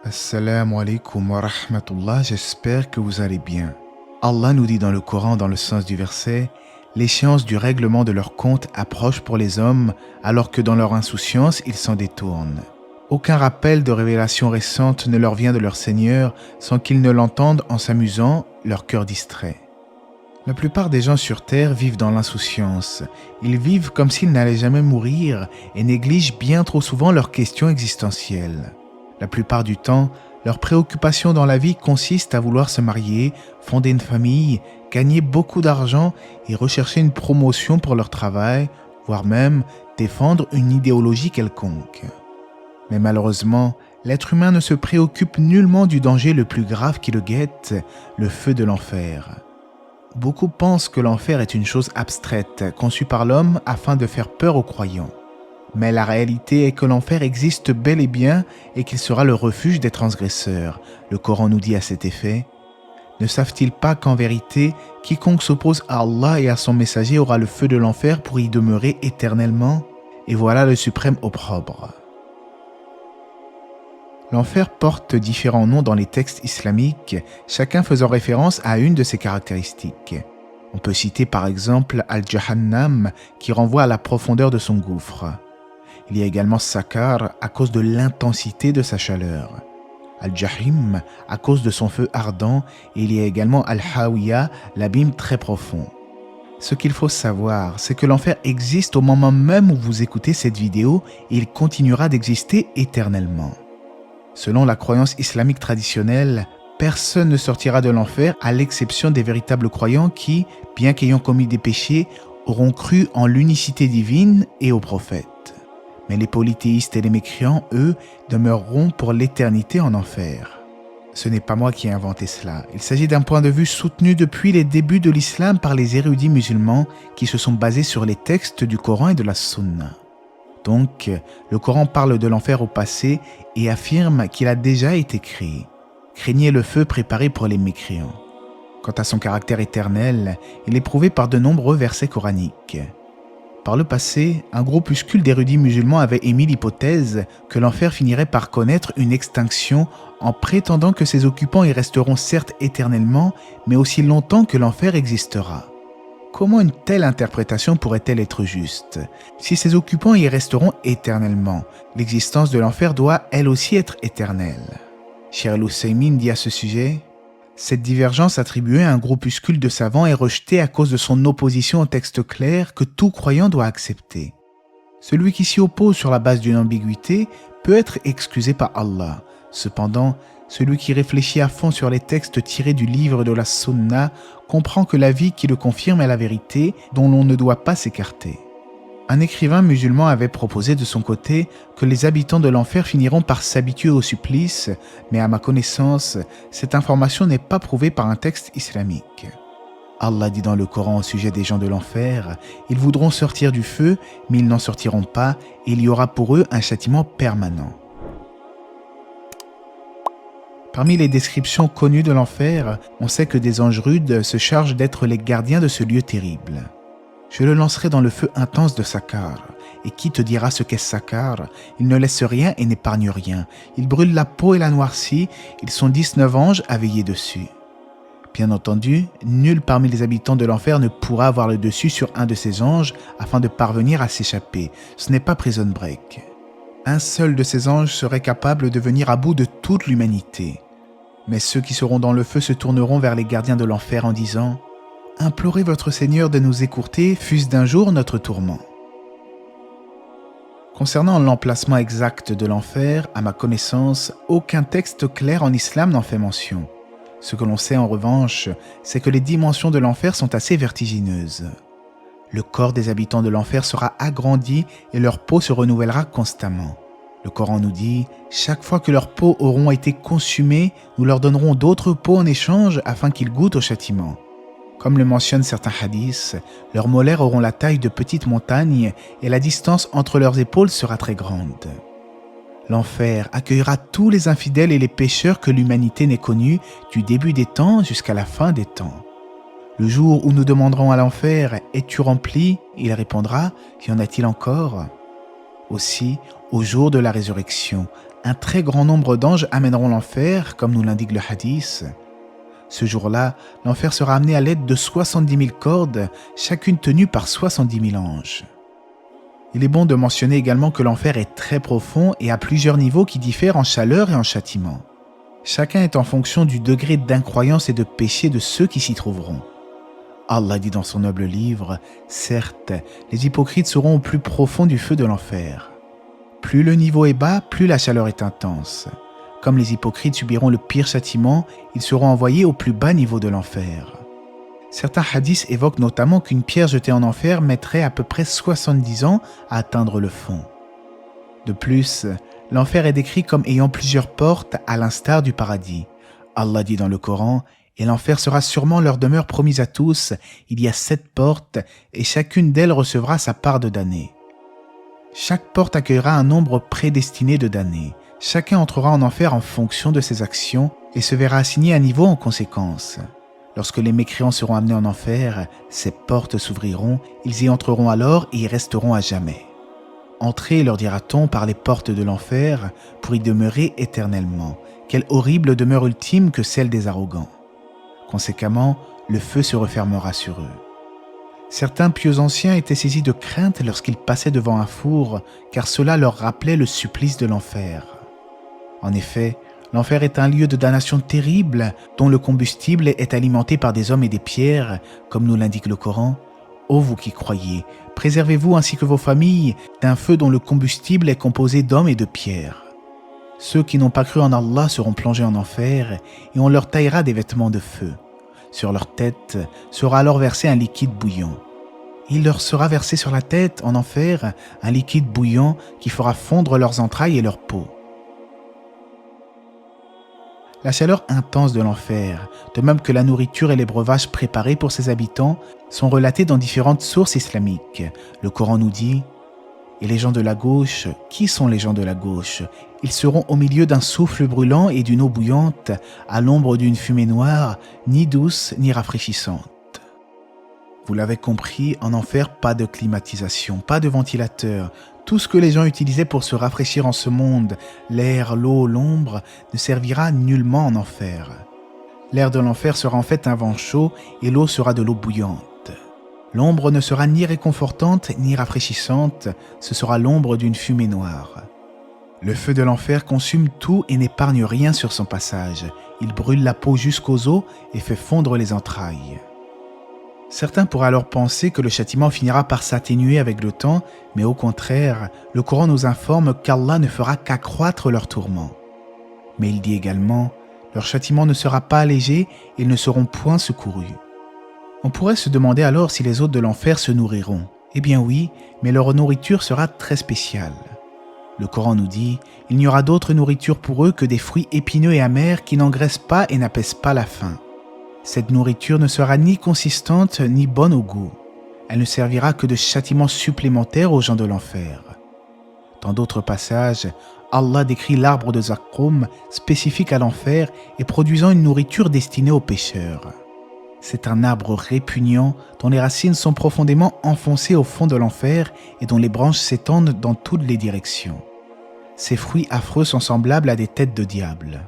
Assalamu alaikum wa rahmatullah, j'espère que vous allez bien. Allah nous dit dans le Coran, dans le sens du verset, « L'échéance du règlement de leur compte approche pour les hommes, alors que dans leur insouciance, ils s'en détournent. Aucun rappel de révélation récente ne leur vient de leur Seigneur sans qu'ils ne l'entendent en s'amusant, leur cœur distrait. » La plupart des gens sur Terre vivent dans l'insouciance. Ils vivent comme s'ils n'allaient jamais mourir et négligent bien trop souvent leurs questions existentielles. La plupart du temps, leur préoccupation dans la vie consiste à vouloir se marier, fonder une famille, gagner beaucoup d'argent et rechercher une promotion pour leur travail, voire même défendre une idéologie quelconque. Mais malheureusement, l'être humain ne se préoccupe nullement du danger le plus grave qui le guette, le feu de l'enfer. Beaucoup pensent que l'enfer est une chose abstraite, conçue par l'homme afin de faire peur aux croyants. Mais la réalité est que l'enfer existe bel et bien et qu'il sera le refuge des transgresseurs. Le Coran nous dit à cet effet, « Ne savent-ils pas qu'en vérité, quiconque s'oppose à Allah et à son messager aura le feu de l'enfer pour y demeurer éternellement ? Et voilà le suprême opprobre. » L'enfer porte différents noms dans les textes islamiques, chacun faisant référence à une de ses caractéristiques. On peut citer par exemple Al-Jahannam qui renvoie à la profondeur de son gouffre. Il y a également Sakar à cause de l'intensité de sa chaleur. Al-Jahim à cause de son feu ardent et il y a également Al-Hawiya, l'abîme très profond. Ce qu'il faut savoir, c'est que l'enfer existe au moment même où vous écoutez cette vidéo et il continuera d'exister éternellement. Selon la croyance islamique traditionnelle, personne ne sortira de l'enfer à l'exception des véritables croyants qui, bien qu'ayant commis des péchés, auront cru en l'unicité divine et aux prophètes. Mais les polythéistes et les mécréants, eux, demeureront pour l'éternité en enfer. Ce n'est pas moi qui ai inventé cela. Il s'agit d'un point de vue soutenu depuis les débuts de l'islam par les érudits musulmans qui se sont basés sur les textes du Coran et de la Sunna. Donc, le Coran parle de l'enfer au passé et affirme qu'il a déjà été créé. Craignez le feu préparé pour les mécréants. Quant à son caractère éternel, il est prouvé par de nombreux versets coraniques. Par le passé, un groupuscule d'érudits musulmans avait émis l'hypothèse que l'enfer finirait par connaître une extinction en prétendant que ses occupants y resteront certes éternellement, mais aussi longtemps que l'enfer existera. Comment une telle interprétation pourrait-elle être juste? Si ses occupants y resteront éternellement, l'existence de l'enfer doit elle aussi être éternelle. Cheikh Al-Husaymin dit à ce sujet, « Cette divergence attribuée à un groupuscule de savants est rejetée à cause de son opposition au texte clair que tout croyant doit accepter. Celui qui s'y oppose sur la base d'une ambiguïté peut être excusé par Allah. Cependant, celui qui réfléchit à fond sur les textes tirés du livre de la Sunna comprend que l'avis qui le confirme est la vérité dont l'on ne doit pas s'écarter. » Un écrivain musulman avait proposé de son côté que les habitants de l'enfer finiront par s'habituer au supplice, mais à ma connaissance, cette information n'est pas prouvée par un texte islamique. Allah dit dans le Coran au sujet des gens de l'enfer, « Ils voudront sortir du feu, mais ils n'en sortiront pas, et il y aura pour eux un châtiment permanent. » Parmi les descriptions connues de l'enfer, on sait que des anges rudes se chargent d'être les gardiens de ce lieu terrible. Je le lancerai dans le feu intense de Sakar. Et qui te dira ce qu'est Sakar? Il ne laisse rien et n'épargne rien. Il brûle la peau et la noircit. Ils sont 19 anges à veiller dessus. Bien entendu, nul parmi les habitants de l'enfer ne pourra avoir le dessus sur un de ces anges afin de parvenir à s'échapper. Ce n'est pas Prison Break. Un seul de ces anges serait capable de venir à bout de toute l'humanité. Mais ceux qui seront dans le feu se tourneront vers les gardiens de l'enfer en disant « Implorez votre Seigneur de nous écourter, fût-ce d'un jour notre tourment. » Concernant l'emplacement exact de l'enfer, à ma connaissance, aucun texte clair en islam n'en fait mention. Ce que l'on sait en revanche, c'est que les dimensions de l'enfer sont assez vertigineuses. Le corps des habitants de l'enfer sera agrandi et leur peau se renouvellera constamment. Le Coran nous dit « Chaque fois que leurs peaux auront été consumées, nous leur donnerons d'autres peaux en échange afin qu'ils goûtent au châtiment. » Comme le mentionnent certains hadiths, leurs molaires auront la taille de petites montagnes et la distance entre leurs épaules sera très grande. L'enfer accueillera tous les infidèles et les pécheurs que l'humanité n'ait connus du début des temps jusqu'à la fin des temps. Le jour où nous demanderons à l'enfer « Es-tu rempli ?» il répondra « Y en a-t-il encore ?» Aussi, au jour de la résurrection, un très grand nombre d'anges amèneront l'enfer, comme nous l'indique le hadith. Ce jour-là, l'enfer sera amené à l'aide de 70 000 cordes, chacune tenue par 70 000 anges. Il est bon de mentionner également que l'enfer est très profond et a plusieurs niveaux qui diffèrent en chaleur et en châtiment. Chacun est en fonction du degré d'incroyance et de péché de ceux qui s'y trouveront. Allah dit dans son noble livre, « Certes, les hypocrites seront au plus profond du feu de l'enfer. Plus le niveau est bas, plus la chaleur est intense. Comme les hypocrites subiront le pire châtiment, ils seront envoyés au plus bas niveau de l'enfer. » Certains hadiths évoquent notamment qu'une pierre jetée en enfer mettrait à peu près 70 ans à atteindre le fond. De plus, l'enfer est décrit comme ayant plusieurs portes à l'instar du paradis. Allah dit dans le Coran, « Et l'enfer sera sûrement leur demeure promise à tous. Il y a 7 portes, et chacune d'elles recevra sa part de damnés. Chaque porte accueillera un nombre prédestiné de damnés. Chacun entrera en enfer en fonction de ses actions et se verra assigné un niveau en conséquence. Lorsque les mécréants seront amenés en enfer, ces portes s'ouvriront, ils y entreront alors et y resteront à jamais. Entrez, leur dira-t-on, par les portes de l'enfer pour y demeurer éternellement. Quelle horrible demeure ultime que celle des arrogants. Conséquemment, le feu se refermera sur eux. Certains pieux anciens étaient saisis de crainte lorsqu'ils passaient devant un four, car cela leur rappelait le supplice de l'enfer. En effet, l'enfer est un lieu de damnation terrible, dont le combustible est alimenté par des hommes et des pierres, comme nous l'indique le Coran. Ô vous qui croyez, préservez-vous ainsi que vos familles d'un feu dont le combustible est composé d'hommes et de pierres. Ceux qui n'ont pas cru en Allah seront plongés en enfer et on leur taillera des vêtements de feu. Sur leur tête sera alors versé un liquide bouillant. Il leur sera versé sur la tête, en enfer, un liquide bouillant qui fera fondre leurs entrailles et leur peau. La chaleur intense de l'enfer, de même que la nourriture et les breuvages préparés pour ses habitants, sont relatés dans différentes sources islamiques. Le Coran nous dit « Et les gens de la gauche, qui sont les gens de la gauche ? Ils seront au milieu d'un souffle brûlant et d'une eau bouillante, à l'ombre d'une fumée noire, ni douce ni rafraîchissante. » Vous l'avez compris, en enfer, pas de climatisation, pas de ventilateur. Tout ce que les gens utilisaient pour se rafraîchir en ce monde, l'air, l'eau, l'ombre, ne servira nullement en enfer. L'air de l'enfer sera en fait un vent chaud et l'eau sera de l'eau bouillante. L'ombre ne sera ni réconfortante ni rafraîchissante, ce sera l'ombre d'une fumée noire. Le feu de l'enfer consume tout et n'épargne rien sur son passage. Il brûle la peau jusqu'aux os et fait fondre les entrailles. Certains pourraient alors penser que le châtiment finira par s'atténuer avec le temps, mais au contraire, le Coran nous informe qu'Allah ne fera qu'accroître leurs tourments. Mais il dit également, leur châtiment ne sera pas allégé et ils ne seront point secourus. On pourrait se demander alors si les hôtes de l'enfer se nourriront. Eh bien oui, mais leur nourriture sera très spéciale. Le Coran nous dit, il n'y aura d'autre nourriture pour eux que des fruits épineux et amers qui n'engraissent pas et n'apaisent pas la faim. Cette nourriture ne sera ni consistante ni bonne au goût. Elle ne servira que de châtiment supplémentaire aux gens de l'enfer. Dans d'autres passages, Allah décrit l'arbre de Zaqqum, spécifique à l'enfer et produisant une nourriture destinée aux pécheurs. C'est un arbre répugnant dont les racines sont profondément enfoncées au fond de l'enfer et dont les branches s'étendent dans toutes les directions. Ces fruits affreux sont semblables à des têtes de diable.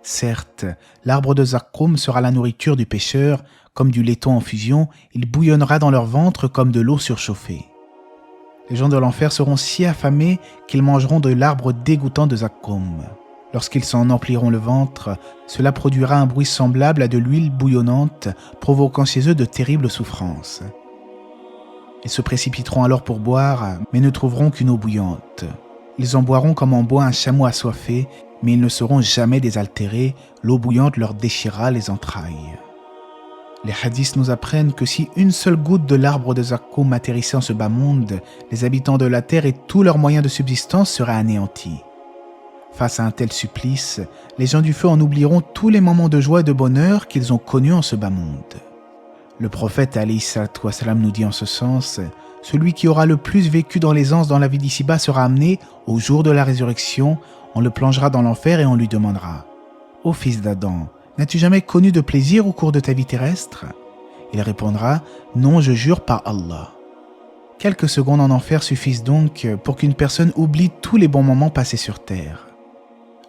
Certes, l'arbre de Zaqqum sera la nourriture du pécheur, comme du laiton en fusion, il bouillonnera dans leur ventre comme de l'eau surchauffée. Les gens de l'enfer seront si affamés qu'ils mangeront de l'arbre dégoûtant de Zaqqum. Lorsqu'ils s'en empliront le ventre, cela produira un bruit semblable à de l'huile bouillonnante, provoquant chez eux de terribles souffrances. Ils se précipiteront alors pour boire, mais ne trouveront qu'une eau bouillante. Ils en boiront comme en boit un chameau assoiffé, mais ils ne seront jamais désaltérés, l'eau bouillante leur déchirera les entrailles. Les hadiths nous apprennent que si une seule goutte de l'arbre de Zaqqum atterrissait en ce bas monde, les habitants de la terre et tous leurs moyens de subsistance seraient anéantis. Face à un tel supplice, les gens du feu en oublieront tous les moments de joie et de bonheur qu'ils ont connus en ce bas monde. Le prophète alayhi salatu wassalam nous dit en ce sens, « Celui qui aura le plus vécu dans l'aisance dans la vie d'ici-bas sera amené, au jour de la résurrection, on le plongera dans l'enfer et on lui demandera « Ô fils d'Adam, n'as-tu jamais connu de plaisir au cours de ta vie terrestre ?» Il répondra « Non, je jure par Allah. » Quelques secondes en enfer suffisent donc pour qu'une personne oublie tous les bons moments passés sur terre.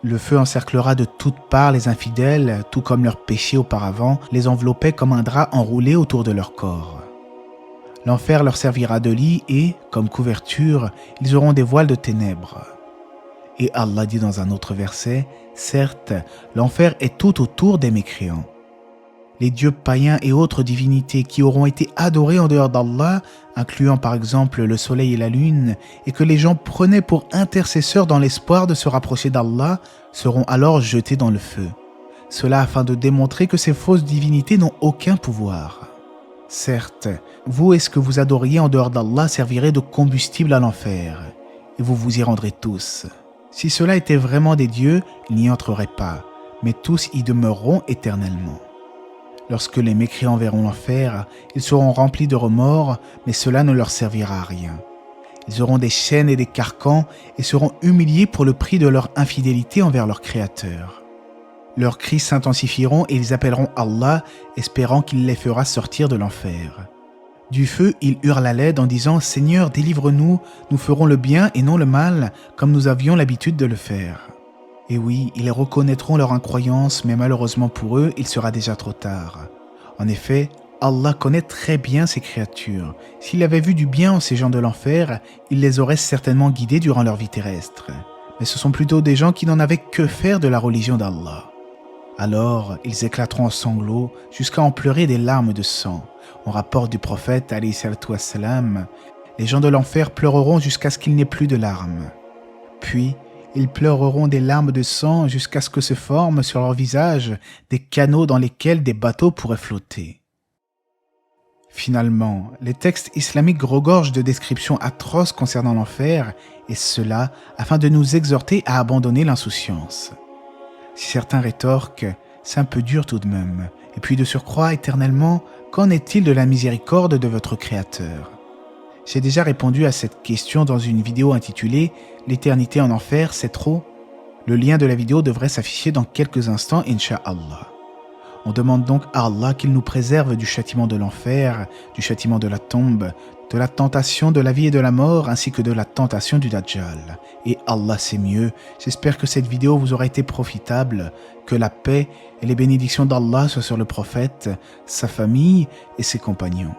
Le feu encerclera de toutes parts les infidèles, tout comme leurs péchés auparavant les enveloppait comme un drap enroulé autour de leur corps. L'enfer leur servira de lit et, comme couverture, ils auront des voiles de ténèbres. Et Allah dit dans un autre verset, « Certes, l'enfer est tout autour des mécréants. » Les dieux païens et autres divinités qui auront été adorés en dehors d'Allah, incluant par exemple le soleil et la lune, et que les gens prenaient pour intercesseurs dans l'espoir de se rapprocher d'Allah, seront alors jetés dans le feu. Cela afin de démontrer que ces fausses divinités n'ont aucun pouvoir. Certes, vous et ce que vous adoriez en dehors d'Allah servirait de combustible à l'enfer, et vous vous y rendrez tous. Si cela était vraiment des dieux, ils n'y entreraient pas, mais tous y demeureront éternellement. Lorsque les mécréants verront l'enfer, ils seront remplis de remords, mais cela ne leur servira à rien. Ils auront des chaînes et des carcans et seront humiliés pour le prix de leur infidélité envers leur Créateur. Leurs cris s'intensifieront et ils appelleront Allah, espérant qu'il les fera sortir de l'enfer. Du feu, ils hurlent à l'aide en disant « Seigneur, délivre-nous, nous ferons le bien et non le mal, comme nous avions l'habitude de le faire. » Et oui, ils reconnaîtront leur incroyance, mais malheureusement pour eux, il sera déjà trop tard. En effet, Allah connaît très bien ses créatures. S'il avait vu du bien en ces gens de l'enfer, il les aurait certainement guidés durant leur vie terrestre. Mais ce sont plutôt des gens qui n'en avaient que faire de la religion d'Allah. Alors, ils éclateront en sanglots jusqu'à en pleurer des larmes de sang. On rapporte du prophète, alayhi salatu wassalam, les gens de l'enfer pleureront jusqu'à ce qu'il n'y ait plus de larmes. Puis, ils pleureront des larmes de sang jusqu'à ce que se forment sur leur visage des canaux dans lesquels des bateaux pourraient flotter. Finalement, les textes islamiques regorgent de descriptions atroces concernant l'enfer, et cela afin de nous exhorter à abandonner l'insouciance. Si certains rétorquent, c'est un peu dur tout de même, et puis de surcroît éternellement, qu'en est-il de la miséricorde de votre Créateur ? J'ai déjà répondu à cette question dans une vidéo intitulée « L'éternité en enfer, c'est trop ?» Le lien de la vidéo devrait s'afficher dans quelques instants, Inch'Allah. On demande donc à Allah qu'il nous préserve du châtiment de l'enfer, du châtiment de la tombe, de la tentation de la vie et de la mort, ainsi que de la tentation du Dajjal. Et Allah sait mieux. J'espère que cette vidéo vous aura été profitable, que la paix et les bénédictions d'Allah soient sur le prophète, sa famille et ses compagnons.